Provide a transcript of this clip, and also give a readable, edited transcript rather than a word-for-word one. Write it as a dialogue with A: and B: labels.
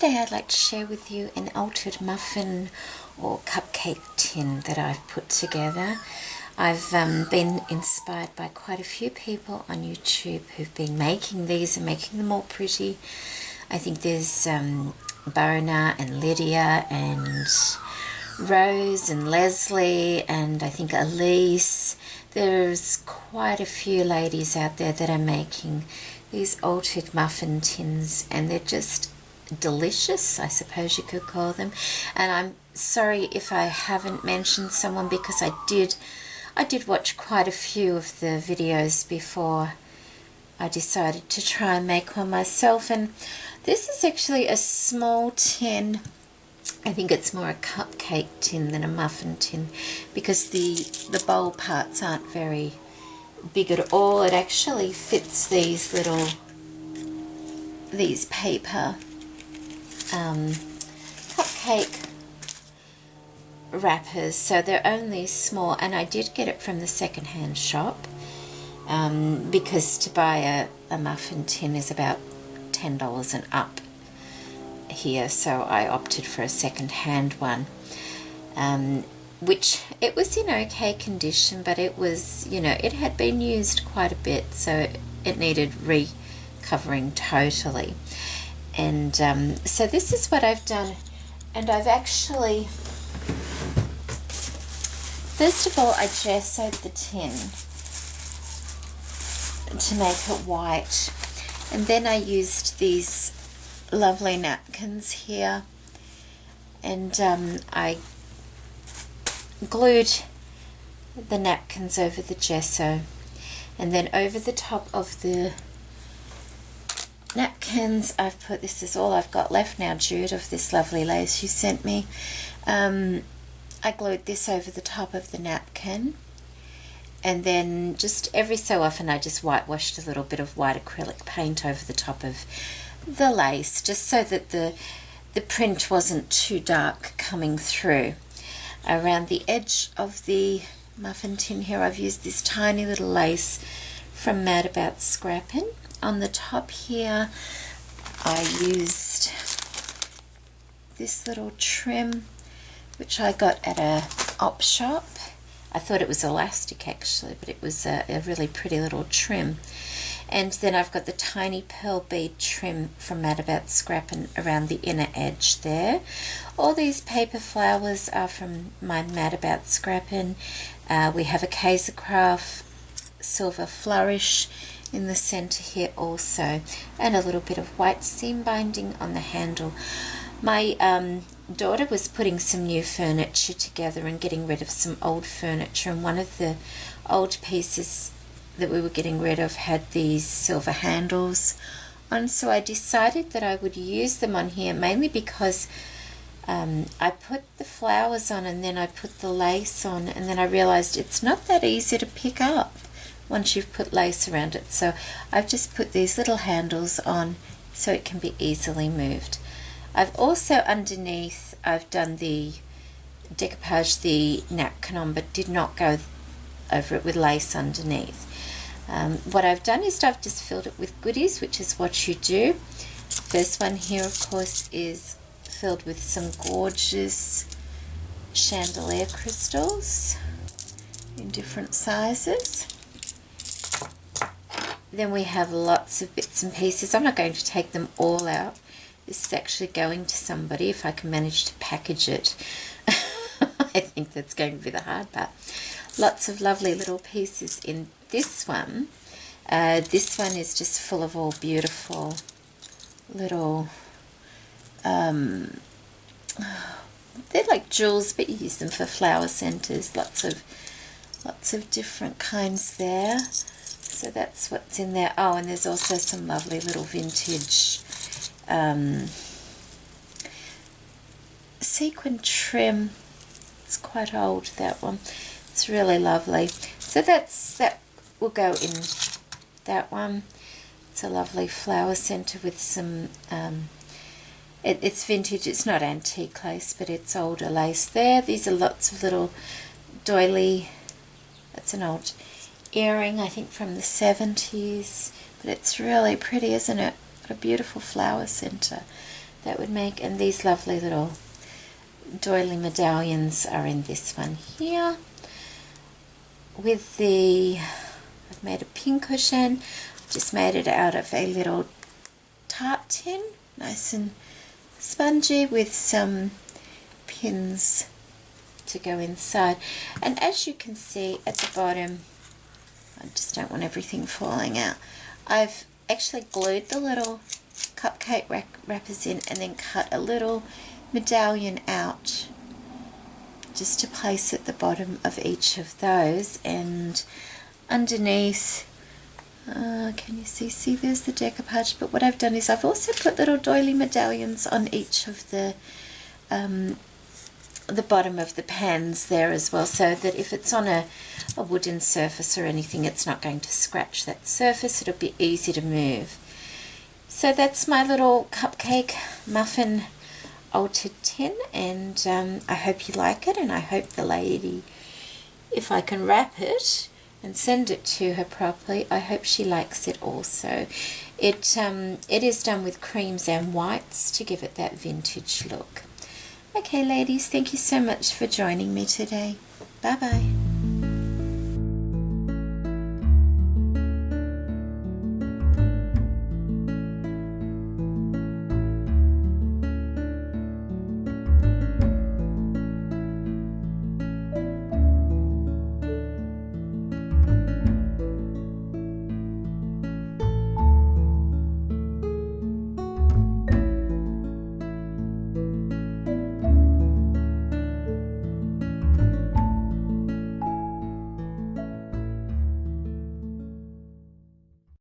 A: today I'd like to share with you an altered muffin or cupcake tin that I've put together. I've been inspired by quite a few people on YouTube who've been making these and making them all pretty. I think there's Bona and Lydia and Rose and Leslie and I think Elise. There's quite a few ladies out there that are making these altered muffin tins, and they're just delicious, I suppose you could call them. And I'm sorry if I haven't mentioned someone, because I did watch quite a few of the videos before I decided to try and make one myself. And this is actually a small tin. I think it's more a cupcake tin than a muffin tin, because the bowl parts aren't very big at all. It actually fits these paper cupcake wrappers, so they're only small, and I did get it from the second-hand shop, because to buy a muffin tin is about $10 and up here, so I opted for a second-hand one, which it was in okay condition, but it was, it had been used quite a bit, so it needed recovering totally. And so this is what I've done, and I've actually, first of all, I gessoed the tin to make it white, and then I used these lovely napkins here, and I glued the napkins over the gesso, and then over the top of the napkins I've put, this is all I've got left now, Jude, of this lovely lace you sent me. I glued this over the top of the napkin, and then just every so often I just whitewashed a little bit of white acrylic paint over the top of the lace, just so that the print wasn't too dark coming through. Around the edge of the muffin tin here, I've used this tiny little lace from Mad About Scrappin'. On the top here, I used this little trim, which I got at a op shop. I thought it was elastic actually, but it was a really pretty little trim. And then I've got the tiny pearl bead trim from Mad About Scrappin' around the inner edge there. All these paper flowers are from my Mad About Scrappin'. We have a Kaisercraft silver flourish in the center here also, and a little bit of white seam binding on the handle. My daughter was putting some new furniture together and getting rid of some old furniture, and one of the old pieces that we were getting rid of had these silver handles on, so I decided that I would use them on here, mainly because I put the flowers on and then I put the lace on, and then I realized it's not that easy to pick up once you've put lace around it, so I've just put these little handles on so it can be easily moved. I've also underneath, I've done the decoupage, the napkin on, but did not go over it with lace underneath. What I've done is I've just filled it with goodies, which is what you do. This one here, of course, is filled with some gorgeous chandelier crystals in different sizes. Then we have lots of bits and pieces. I'm not going to take them all out. This is actually going to somebody if I can manage to package it. I think that's going to be the hard part. Lots of lovely little pieces in this one. This one is just full of all beautiful little, they're like jewels, but you use them for flower centers. Lots of different kinds there. So that's what's in there. Oh, and there's also some lovely little vintage sequin trim. It's quite old, that one. It's really lovely. So that will go in that one. It's a lovely flower center with some, it's vintage, it's not antique lace, but it's older lace there. These are lots of little doily, that's an old earring, I think from the 70s, but it's really pretty, isn't it? What a beautiful flower center. that would make. And these lovely little doily medallions are in this one here. With the, I've made a pincushion, just made it out of a little tart tin, nice and spongy, with some pins to go inside. And as you can see at the bottom, I just don't want everything falling out, I've actually glued the little cupcake wrappers in and then cut a little medallion out just to place at the bottom of each of those. And underneath, can you see there's the decoupage, but what I've done is I've also put little doily medallions on each of the bottom of the pans there as well, so that if it's on a wooden surface or anything, it's not going to scratch that surface. It'll be easy to move. So that's my little cupcake muffin altered tin, and I hope you like it, and I hope the lady, if I can wrap it and send it to her properly, I hope she likes it also. It is done with creams and whites to give it that vintage look. Okay ladies, thank you so much for joining me today. Bye bye.